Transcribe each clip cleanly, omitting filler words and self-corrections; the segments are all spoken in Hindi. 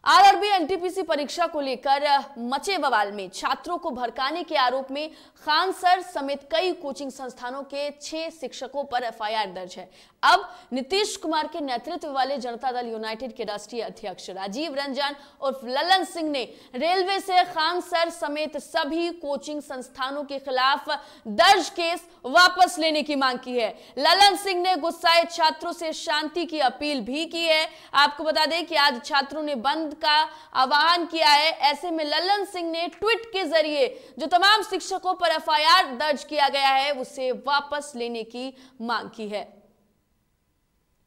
आरआरबी एनटीपीसी परीक्षा को लेकर मचे बवाल में छात्रों को भड़काने के आरोप में खान सर समेत कई कोचिंग संस्थानों के 6 शिक्षकों पर एफआईआर दर्ज है। अब नीतीश कुमार के नेतृत्व वाले जनता दल यूनाइटेड के राष्ट्रीय अध्यक्ष राजीव रंजन उर्फ ललन सिंह ने रेलवे से खान सर समेत सभी कोचिंग संस्थानों के खिलाफ दर्ज केस वापस लेने की मांग की है। ललन सिंह ने गुस्साए छात्रों से शांति की अपील भी की है। आपको बता दें कि आज छात्रों ने बंद का आह्वान किया है। ऐसे में ललन सिंह ने ट्वीट के जरिए जो तमाम शिक्षकों पर एफआईआर दर्ज किया गया है उसे वापस लेने की मांग की है।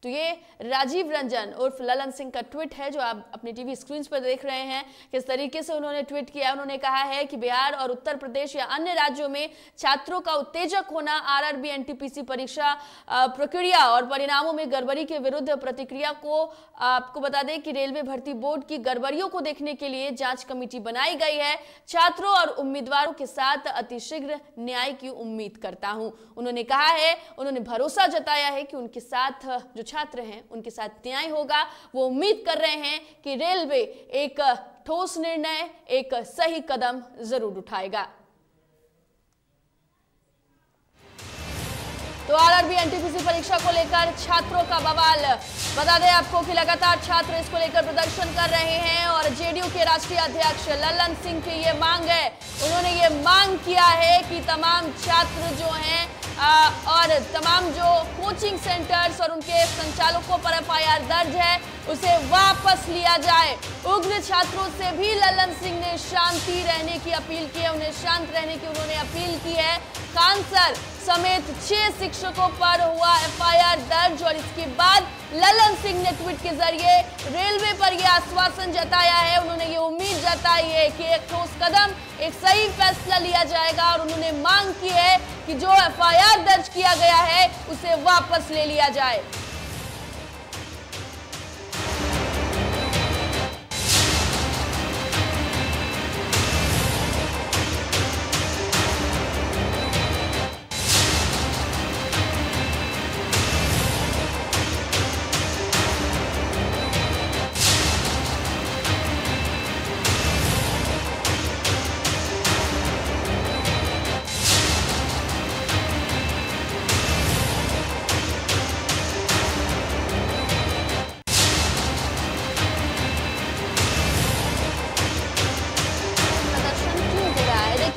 तो ये राजीव रंजन उर्फ ललन सिंह का ट्वीट है जो आप अपनी टीवी स्क्रीन पर देख रहे हैं। किस तरीके से उन्होंने ट्वीट किया। उन्होंने कहा है कि बिहार और उत्तर प्रदेश या अन्य राज्यों में छात्रों का उत्तेजक होना आरआरबी एनटीपीसी परीक्षा प्रक्रिया और परिणामों में गड़बड़ी के विरुद्ध प्रतिक्रिया को आपको बता दें कि रेलवे भर्ती बोर्ड की गड़बड़ियों को देखने के लिए जांच कमेटी बनाई गई है। छात्रों और उम्मीदवारों के साथ अतिशीघ्र न्याय की उम्मीद करता हूं। उन्होंने कहा है, उन्होंने भरोसा जताया है कि उनके साथ जो छात्र हैं उनके साथ न्याय होगा। वो उम्मीद कर रहे हैं कि रेलवे एक ठोस निर्णय, एक सही कदम जरूर उठाएगा। तो आरआरबी एनटीपीसी परीक्षा को लेकर छात्रों का बवाल। बता दें आपको कि लगातार छात्र इसको लेकर प्रदर्शन कर रहे हैं और जेडीयू के राष्ट्रीय अध्यक्ष ललन सिंह की ये मांग है। उन्होंने ये मांग किया है कि तमाम छात्र जो हैं और तमाम जो कोचिंग सेंटर्स और उनके संचालकों पर एफआईआर दर्ज है उसे वापस लिया जाए। उग्र छात्रों से भी ललन सिंह ने शांति रहने की अपील की है। उन्हें शांत रहने की उन्होंने अपील की है। खान सर समेत 6 शिक्षकों पर हुआ एफआईआर दर्ज और इसके बाद ललन सिंह ने ट्वीट के जरिए रेलवे पर यह आश्वासन जताया है। उन्होंने ये उम्मीद जताई है कि एक ठोस कदम, एक सही फैसला लिया जाएगा और उन्होंने मांग की है कि जो एफआईआर दर्ज किया गया है उसे वापस ले लिया जाए।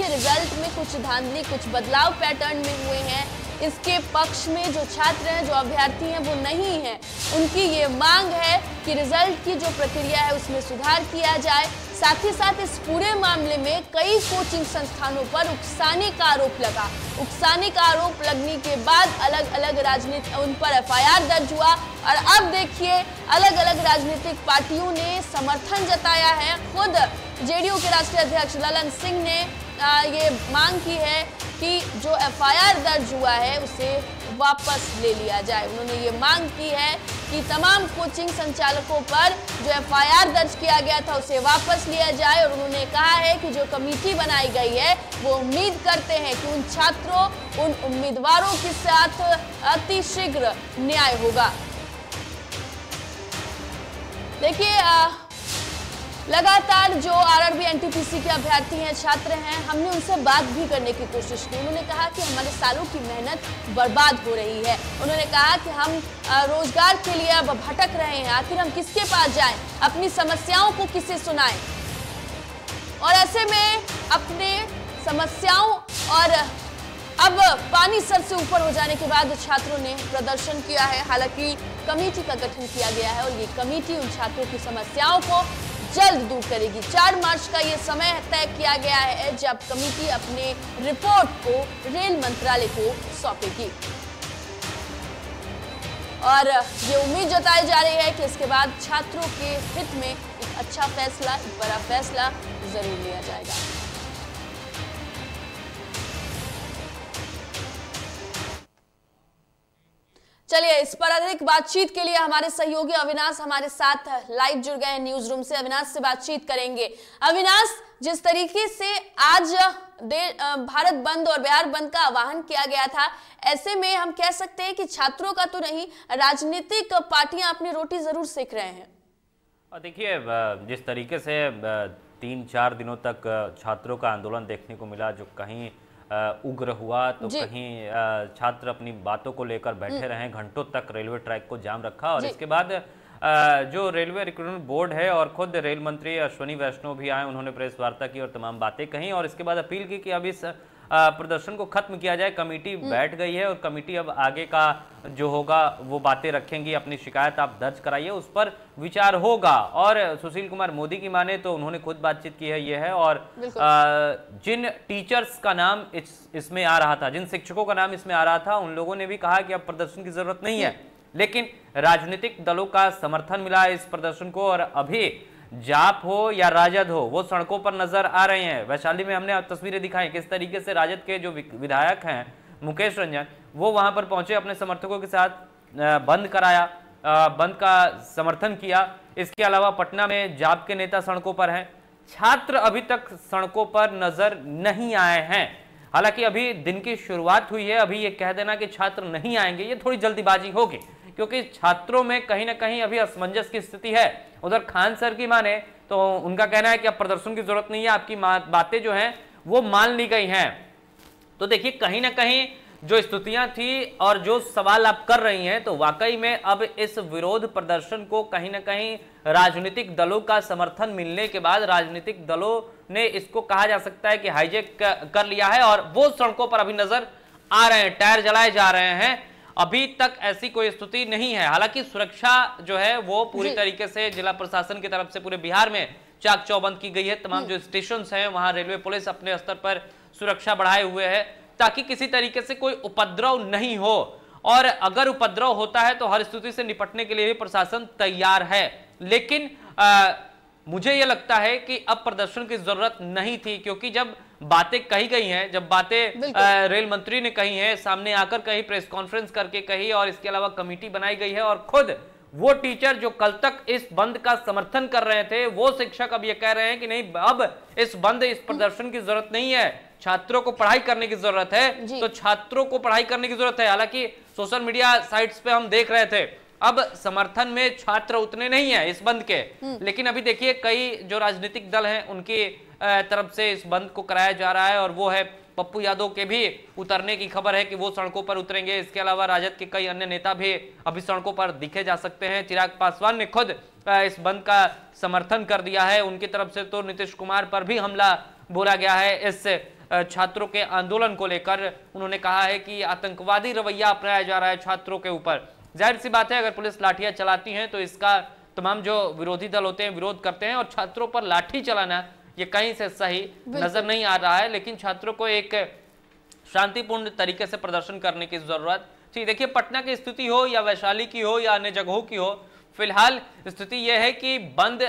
रिजल्ट में कुछ धांधली, कुछ बदलाव पैटर्न में हुए हैं। इसके पक्ष में जो छात्र हैं, जो अभ्यर्थी हैं वो नहीं है। उनकी ये मांग है कि रिजल्ट की जो प्रक्रिया है उसमें सुधार किया जाए। साथ ही साथ इस पूरे मामले में कई कोचिंग संस्थानों पर उकसाने का आरोप लगा। उकसाने का आरोप लगने के बाद अलग अलग राजनीतिक उन पर एफआईआर दर्ज हुआ और अब देखिए अलग अलग राजनीतिक पार्टियों ने समर्थन जताया है। खुद जेडीयू के राष्ट्रीय अध्यक्ष ललन सिंह ने ये मांग की है कि जो एफआईआर दर्ज हुआ है उसे वापस ले लिया जाए। उन्होंने ये मांग की है कि तमाम कोचिंग संचालकों पर जो एफआईआर दर्ज किया गया था उसे वापस लिया जाए और उन्होंने कहा है कि जो कमेटी बनाई गई है वो उम्मीद करते हैं कि उन छात्रों, उन उम्मीदवारों के साथ अतिशीघ्र न्याय होगा। देखिए लगातार जो आरआरबी एनटीपीसी के अभ्यर्थी हैं, छात्र हैं, हमने उनसे बात भी करने की कोशिश की। उन्होंने कहा कि हमारे सालों की मेहनत बर्बाद हो रही है। उन्होंने कहा कि हम रोजगार के लिए अब भटक रहे हैं। आखिर हम किसके पास जाएं, अपनी समस्याओं को किसे सुनाएं। और ऐसे में अपने समस्याओं और अब पानी सर से ऊपर हो जाने के बाद छात्रों ने प्रदर्शन किया है। हालांकि कमेटी का गठन किया गया है और ये कमेटी उन छात्रों की समस्याओं को जल्द दूर करेगी। 4 मार्च का ये समय तय किया गया है जब कमेटी अपने रिपोर्ट को रेल मंत्रालय को सौंपेगी और ये उम्मीद जताई जा रही है कि इसके बाद छात्रों के हित में एक अच्छा फैसला, एक बड़ा फैसला जरूर लिया जाएगा। चलिए इस पर अधिक बातचीत के लिए हमारे सहयोगी अविनाश हमारे साथ लाइव जुड़ गए हैं न्यूज रूम से। अविनाश से बातचीत करेंगे। अविनाश, जिस तरीके से आज भारत बंद और बिहार बंद का आह्वान किया गया था, ऐसे में हम कह सकते हैं कि छात्रों का तो नहीं, राजनीतिक पार्टियां अपनी रोटी जरूर सेक रहे हैं। और देखिए जिस तरीके से 3-4 दिनों तक छात्रों का आंदोलन देखने को मिला, जो कहीं उग्र हुआ तो कहीं छात्र अपनी बातों को लेकर बैठे रहे, घंटों तक रेलवे ट्रैक को जाम रखा। और इसके बाद जो रेलवे रिक्रूटमेंट बोर्ड है और खुद रेल मंत्री अश्विनी वैष्णव भी आए, उन्होंने प्रेस वार्ता की और तमाम बातें कही और इसके बाद अपील की कि अब इस प्रदर्शन को खत्म किया जाए। कमेटी बैठ गई है और कमेटी अब आगे का जो होगा वो बातें रखेंगी। अपनी शिकायत आप दर्ज कराइए, उस पर विचार होगा। और सुशील कुमार मोदी की माने तो उन्होंने खुद बातचीत की है, ये है। और जिन टीचर्स का नाम इसमें आ रहा था, जिन शिक्षकों का नाम इसमें आ रहा था, उन लोगों ने भी कहा कि अब प्रदर्शन की जरूरत नहीं है, लेकिन राजनीतिक दलों का समर्थन मिला है इस प्रदर्शन को। और अभी जाप हो या राजद हो, वो सड़कों पर नजर आ रहे हैं। वैशाली में हमने तस्वीरें दिखाई किस तरीके से राजद के जो विधायक हैं मुकेश रंजन, वो वहां पर पहुंचे, अपने समर्थकों के साथ बंद कराया, बंद का समर्थन किया। इसके अलावा पटना में जाप के नेता सड़कों पर हैं। छात्र अभी तक सड़कों पर नजर नहीं आए हैं। हालांकि अभी दिन की शुरुआत हुई है, अभी ये कह देना कि छात्र नहीं आएंगे ये थोड़ी जल्दीबाजी होगी, क्योंकि छात्रों में कहीं ना कहीं अभी असमंजस की स्थिति है। उधर खान सर की माने तो उनका कहना है कि अब प्रदर्शन की जरूरत नहीं है, आपकी बातें जो हैं वो मान ली गई हैं। तो देखिए कहीं ना कहीं जो स्तुतियां थी और जो सवाल आप कर रही हैं, तो वाकई में अब इस विरोध प्रदर्शन को कहीं ना कहीं राजनीतिक दलों का समर्थन मिलने के बाद राजनीतिक दलों ने इसको कहा जा सकता है कि हाईजैक कर लिया है और वो सड़कों पर अभी नजर आ रहे हैं, टायर जलाए जा रहे हैं। अभी तक ऐसी कोई स्थिति नहीं है। हालांकि सुरक्षा जो है वो पूरी तरीके से जिला प्रशासन की तरफ से पूरे बिहार में चाक चौबंद की गई है। तमाम जो स्टेशन हैं वहां रेलवे पुलिस अपने स्तर पर सुरक्षा बढ़ाए हुए है, ताकि किसी तरीके से कोई उपद्रव नहीं हो। और अगर उपद्रव होता है तो हर स्थिति से निपटने के लिए भी प्रशासन तैयार है। लेकिन मुझे यह लगता है कि अब प्रदर्शन की जरूरत नहीं थी, क्योंकि जब बातें कही गई हैं, जब बातें रेल मंत्री ने कही हैं, सामने आकर कही, प्रेस कॉन्फ्रेंस करके कही, और इसके अलावा कमेटी बनाई गई है, और खुद वो टीचर जो कल तक इस बंद का समर्थन कर रहे थे, वो शिक्षक अब ये कह रहे हैं कि नहीं, अब इस प्रदर्शन की जरूरत नहीं है, छात्रों को पढ़ाई करने की जरूरत है। तो छात्रों को पढ़ाई करने की जरूरत है। हालांकि सोशल मीडिया साइट्स पे हम देख रहे थे, अब समर्थन में छात्र उतने नहीं है इस बंद के, लेकिन अभी देखिए कई जो राजनीतिक दल हैं उनकी तरफ से इस बंद को कराया जा रहा है। और वो है पप्पू यादव के भी उतरने की खबर है कि वो सड़कों पर उतरेंगे। इसके अलावा राजद के कई अन्य नेता भी अभी सड़कों पर दिखे जा सकते हैं। चिराग पासवान ने खुद इस बंद का समर्थन कर दिया है। उनकी तरफ से तो नीतीश कुमार पर भी हमला बोला गया है इस छात्रों के आंदोलन को लेकर। उन्होंने कहा है कि आतंकवादी रवैया अपनाया जा रहा है छात्रों के ऊपर। जाहिर सी बात है, अगर पुलिस लाठियां चलाती हैं तो इसका तमाम जो विरोधी दल होते हैं विरोध करते हैं, और छात्रों पर लाठी चलाना ये कहीं से सही नजर नहीं आ रहा है। लेकिन छात्रों को एक शांतिपूर्ण तरीके से प्रदर्शन करने की जरूरत थी। देखिए पटना की स्थिति हो या वैशाली की हो या अन्य जगहों की हो, फिलहाल स्थिति यह है कि बंद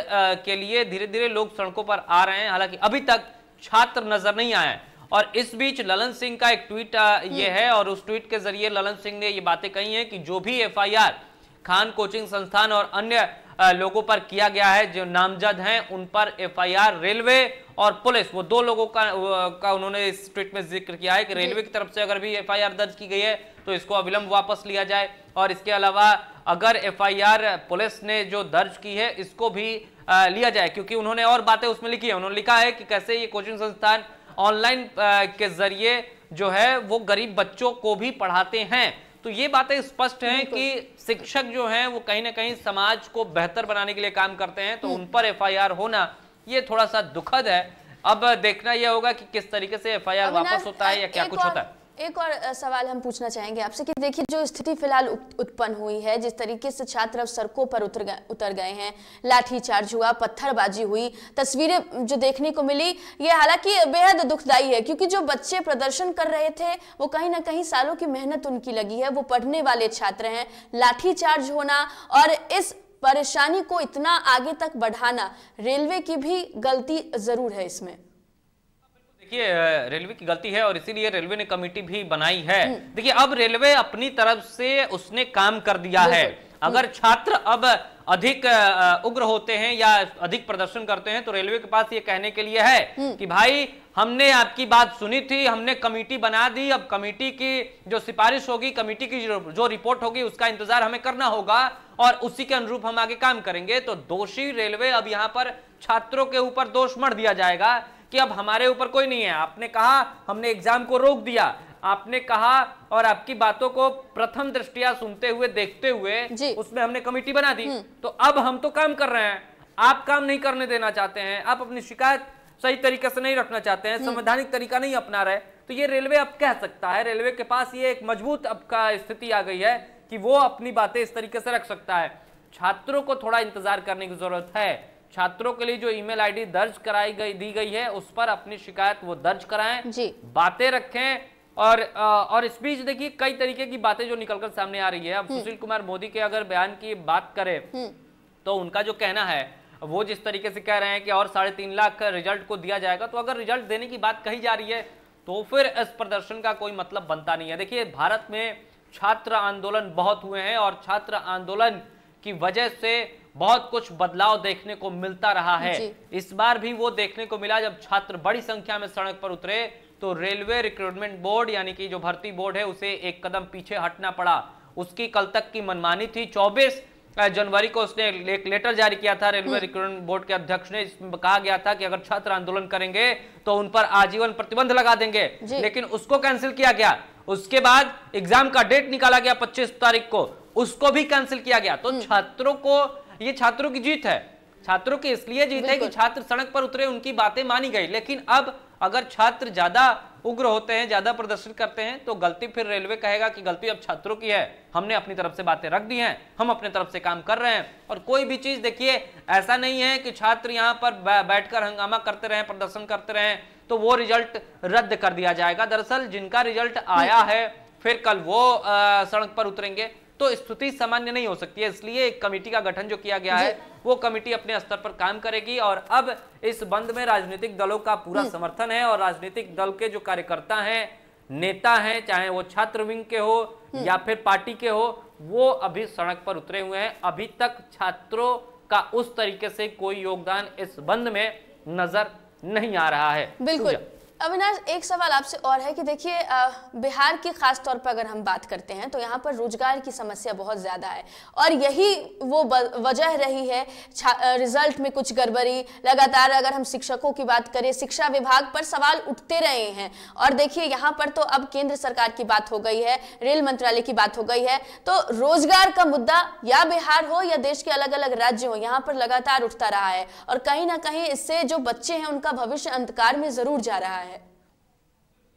के लिए धीरे धीरे लोग सड़कों पर आ रहे हैं। हालांकि अभी तक छात्र नजर नहीं आए। और इस बीच ललन सिंह का एक ट्वीट ये है, और उस ट्वीट के जरिए ललन सिंह ने ये बातें कही हैं कि जो भी एफआईआर खान कोचिंग संस्थान और अन्य लोगों पर किया गया है, जो नामजद हैं, उन पर एफआईआर रेलवे और पुलिस, वो दो लोगों का उन्होंने इस ट्वीट में जिक्र किया है कि रेलवे की तरफ से अगर भी एफआईआर दर्ज की गई है तो इसको अविलंब वापस लिया जाए। और इसके अलावा अगर एफआईआर पुलिस ने जो दर्ज की है इसको भी लिया जाए, क्योंकि उन्होंने और बातें उसमें लिखी है। उन्होंने लिखा है कि कैसे ये कोचिंग संस्थान ऑनलाइन के जरिए जो है वो गरीब बच्चों को भी पढ़ाते हैं। तो ये बातें स्पष्ट हैं कि शिक्षक जो हैं वो कहीं ना कहीं समाज को बेहतर बनाने के लिए काम करते हैं, तो उन पर एफआईआर होना ये थोड़ा सा दुखद है। अब देखना यह होगा कि किस तरीके से एफआईआर वापस होता है या क्या कुछ होता है। एक और सवाल हम पूछना चाहेंगे आपसे कि देखिए जो स्थिति फिलहाल उत्पन्न हुई है, जिस तरीके से छात्र अब सड़कों पर उतर गए हैं, लाठीचार्ज हुआ, पत्थरबाजी हुई, तस्वीरें जो देखने को मिली, ये हालांकि बेहद दुखदाई है, क्योंकि जो बच्चे प्रदर्शन कर रहे थे वो कहीं ना कहीं सालों की मेहनत उनकी लगी है, वो पढ़ने वाले छात्र हैं। लाठीचार्ज होना और इस परेशानी को इतना आगे तक बढ़ाना, रेलवे की भी गलती जरूर है इसमें। देखिए रेलवे की गलती है और इसीलिए रेलवे ने कमेटी भी बनाई है। देखिए अब रेलवे अपनी तरफ से उसने काम कर दिया है। अगर छात्र अब अधिक उग्र होते हैं या अधिक प्रदर्शन करते हैं तो रेलवे के पास ये कहने के लिए है कि भाई हमने आपकी बात सुनी थी, हमने कमेटी बना दी, अब कमेटी की जो सिफारिश होगी, कमेटी की जो रिपोर्ट होगी उसका इंतजार हमें करना होगा और उसी के अनुरूप हम आगे काम करेंगे। तो दोषी रेलवे, अब यहां पर छात्रों के ऊपर दोष मढ़ दिया जाएगा कि अब हमारे ऊपर कोई नहीं है, आपने कहा हमने एग्जाम को रोक दिया, आपने कहा और आपकी बातों को प्रथम दृष्टिया सुनते हुए देखते हुए उसमें हमने कमेटी बना दी, तो अब हम तो काम कर रहे हैं, आप काम नहीं करने देना चाहते हैं, आप अपनी शिकायत सही तरीके से नहीं रखना चाहते हैं, संवैधानिक तरीका नहीं अपना रहे। तो ये रेलवे अब कह सकता है, रेलवे के पास ये एक मजबूत अब का स्थिति आ गई है कि वो अपनी बातें इस तरीके से रख सकता है। छात्रों को थोड़ा इंतजार करने की जरूरत है। छात्रों के लिए जो ईमेल आईडी दर्ज दी गई है उस पर अपनी शिकायत वो दर्ज कराएं, बातें रखें। और इस बीच देखिए कई तरीके की बातें जो निकलकर सामने आ रही है। अब सुशील कुमार मोदी के अगर बयान की बात करें तो उनका जो कहना है वो जिस तरीके से कह रहे हैं कि और 3.5 लाख रिजल्ट को दिया जाएगा, तो अगर रिजल्ट देने की बात कही जा रही है तो फिर इस प्रदर्शन का कोई मतलब बनता नहीं है। देखिए भारत में छात्र आंदोलन बहुत हुए हैं और छात्र आंदोलन की वजह से बहुत कुछ बदलाव देखने को मिलता रहा है। इस बार भी वो देखने को मिला जब छात्र बड़ी संख्या में सड़क पर उतरे तो रेलवे रिक्रूटमेंट बोर्ड यानी कि जो भर्ती बोर्ड है उसे एक कदम पीछे हटना पड़ा। उसकी कल तक की मनमानी थी। 24 जनवरी को उसने एक लेटर जारी किया था रेलवे रिक्रूटमेंट बोर्ड के अध्यक्ष ने, इसमें कहा गया था कि अगर छात्र आंदोलन करेंगे तो उन पर आजीवन प्रतिबंध लगा देंगे, लेकिन उसको कैंसिल किया गया। उसके बाद एग्जाम का डेट निकाला गया 25 तारीख को, उसको भी कैंसिल किया गया। तो छात्रों को, ये छात्रों की जीत है, छात्रों की इसलिए जीत है कि छात्र सड़क पर उतरे, उनकी बातें मानी गई। लेकिन अब अगर छात्र ज्यादा उग्र होते हैं, ज्यादा प्रदर्शन करते हैं तो गलती फिर रेलवे कहेगा कि गलती अब छात्रों की है, हमने अपनी तरफ से बातें रख दी हैं, हम अपनी तरफ से काम कर रहे हैं। और कोई भी चीज देखिए ऐसा नहीं है कि छात्र यहां पर बैठकर हंगामा करते रहे, प्रदर्शन करते रहे तो वो रिजल्ट रद्द कर दिया जाएगा। दरअसल जिनका रिजल्ट आया है फिर कल वो सड़क पर उतरेंगे तो स्थिति सामान्य नहीं हो सकती है। इसलिए एक कमेटी का गठन जो किया गया है वो कमेटी अपने स्तर पर काम करेगी और अब इस बंद में राजनीतिक दलों का पूरा समर्थन है और राजनीतिक दल के जो कार्यकर्ता हैं, नेता हैं, चाहे वो छात्र विंग के हो या फिर पार्टी के हो, वो अभी सड़क पर उतरे हुए हैं। अभी तक छात्रों का उस तरीके से कोई योगदान इस बंद में नजर नहीं आ रहा है। बिल्कुल। अविनाश, एक सवाल आपसे और है कि देखिए बिहार की खास तौर पर अगर हम बात करते हैं तो यहाँ पर रोजगार की समस्या बहुत ज़्यादा है और यही वो वजह रही है रिजल्ट में कुछ गड़बड़ी। लगातार अगर हम शिक्षकों की बात करें, शिक्षा विभाग पर सवाल उठते रहे हैं और देखिए यहाँ पर तो अब केंद्र सरकार की बात हो गई है, रेल मंत्रालय की बात हो गई है, तो रोजगार का मुद्दा या बिहार हो या देश के अलग अलग राज्य हो, यहाँ पर लगातार उठता रहा है और कहीं ना कहीं इससे जो बच्चे हैं उनका भविष्य अंधकार में जरूर जा रहा है।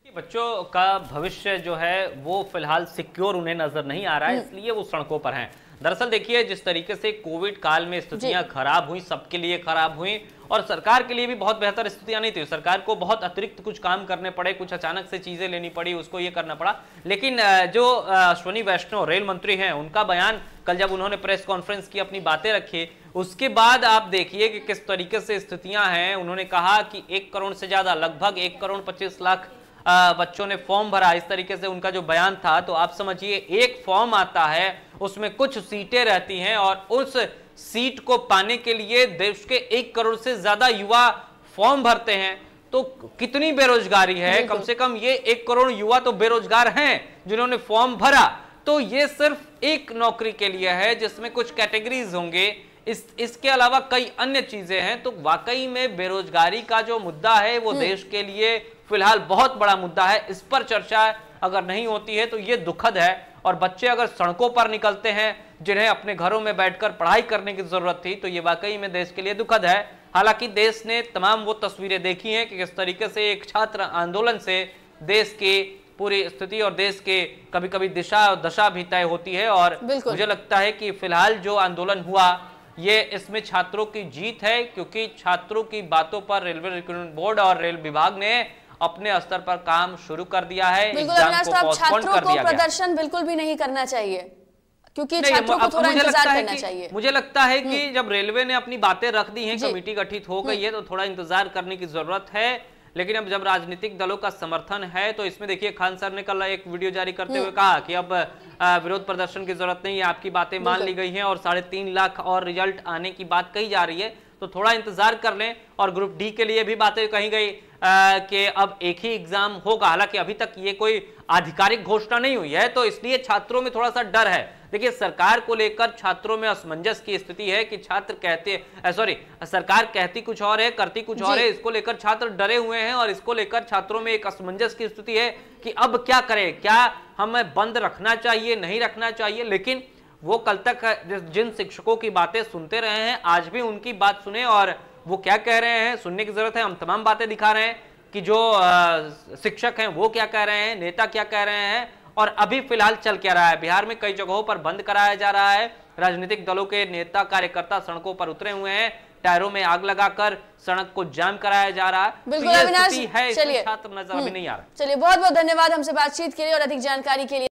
बच्चों का भविष्य जो है वो फिलहाल सिक्योर उन्हें नजर नहीं आ रहा है, इसलिए वो सड़कों पर हैं। दरअसल देखिए जिस तरीके से कोविड काल में स्थितियां खराब हुई, सबके लिए खराब हुई और सरकार के लिए भी बहुत बेहतर स्थितियां नहीं थी। सरकार को बहुत अतिरिक्त कुछ काम करने पड़े, कुछ अचानक से चीजें लेनी पड़ी, उसको ये करना पड़ा। लेकिन जो अश्विनी वैष्णव रेल मंत्री हैं, उनका बयान कल जब उन्होंने प्रेस कॉन्फ्रेंस की, अपनी बातें रखी, उसके बाद आप देखिए कि किस तरीके से स्थितियां हैं। उन्होंने कहा कि 1 करोड़ से ज्यादा, लगभग 1 करोड़ 25 लाख बच्चों ने फॉर्म भरा। इस तरीके से उनका जो बयान था, तो आप समझिए एक फॉर्म आता है, उसमें कुछ सीटें रहती हैं और उस सीट को पाने के लिए देश के 1 करोड़ से ज्यादा युवा फॉर्म भरते हैं। तो कितनी बेरोजगारी है, कम से कम ये 1 करोड़ युवा तो बेरोजगार हैं जिन्होंने फॉर्म भरा। तो ये सिर्फ एक नौकरी के लिए है जिसमें कुछ कैटेगरीज होंगे, इसके अलावा कई अन्य चीजें हैं। तो वाकई में बेरोजगारी का जो मुद्दा है वो देश के लिए फिलहाल बहुत बड़ा मुद्दा है। इस पर चर्चा अगर नहीं होती है तो ये दुखद है। और बच्चे अगर सड़कों पर निकलते हैं जिन्हें अपने घरों में बैठकर पढ़ाई करने की जरूरत थी, तो ये वाकई में देश के लिए दुखद है। हालांकि देश ने तमाम वो तस्वीरें देखी हैं कि किस तरीके से एक छात्र आंदोलन से देश की पूरी स्थिति और देश के कभी कभी दिशा और दशा भी तय होती है। और मुझे लगता है कि फिलहाल जो आंदोलन हुआ ये इसमें छात्रों की जीत है, क्योंकि छात्रों की बातों पर रेलवे रिक्रूटमेंट बोर्ड और रेल विभाग ने अपने स्तर पर काम शुरू कर दिया है। एग्जाम को पोस्टपोन कर दिया गया। प्रदर्शन बिल्कुल भी नहीं करना चाहिए क्योंकि छात्रों को थोड़ा इंतजार करना चाहिए। मुझे लगता है कि जब रेलवे ने अपनी बातें रख दी हैं, कमेटी गठित हो गई है, तो थोड़ा इंतजार करने की जरूरत है। लेकिन अब जब राजनीतिक दलों का समर्थन है तो इसमें देखिए खान सर ने कल एक वीडियो जारी करते हुए कहा कि अब विरोध प्रदर्शन की जरूरत नहीं है, आपकी बातें मान ली गई हैं और 3.5 लाख और रिजल्ट आने की बात कही जा रही है, तो थोड़ा इंतजार कर लें। और ग्रुप डी के लिए भी बातें कही गई कि अब एक ही एग्जाम होगा, हालांकि अभी तक ये कोई आधिकारिक घोषणा नहीं हुई है, तो इसलिए छात्रों में थोड़ा सा डर है। देखिए सरकार को लेकर छात्रों में असमंजस की स्थिति है कि छात्र सरकार कहती कुछ और है, करती कुछ और है, इसको लेकर छात्र डरे हुए हैं और इसको लेकर छात्रों में एक असमंजस की स्थिति है कि अब क्या करें, क्या हमें बंद रखना चाहिए, नहीं रखना चाहिए। लेकिन वो कल तक जिन शिक्षकों की बातें सुनते रहे हैं, आज भी उनकी बात सुने और वो क्या कह रहे हैं सुनने की जरूरत है। हम तमाम बातें दिखा रहे हैं कि जो शिक्षक हैं वो क्या कह रहे हैं, नेता क्या कह रहे हैं और अभी फिलहाल चल क्या रहा है। बिहार में कई जगहों पर बंद कराया जा रहा है, राजनीतिक दलों के नेता कार्यकर्ता सड़कों पर उतरे हुए हैं, टायरों में आग लगाकर सड़क को जाम कराया जा रहा है। बिल्कुल अविनाश, चलिए छात्र नजर अभी नहीं आ रहा। चलिए बहुत बहुत धन्यवाद हमसे बातचीत के लिए और अधिक जानकारी के लिए।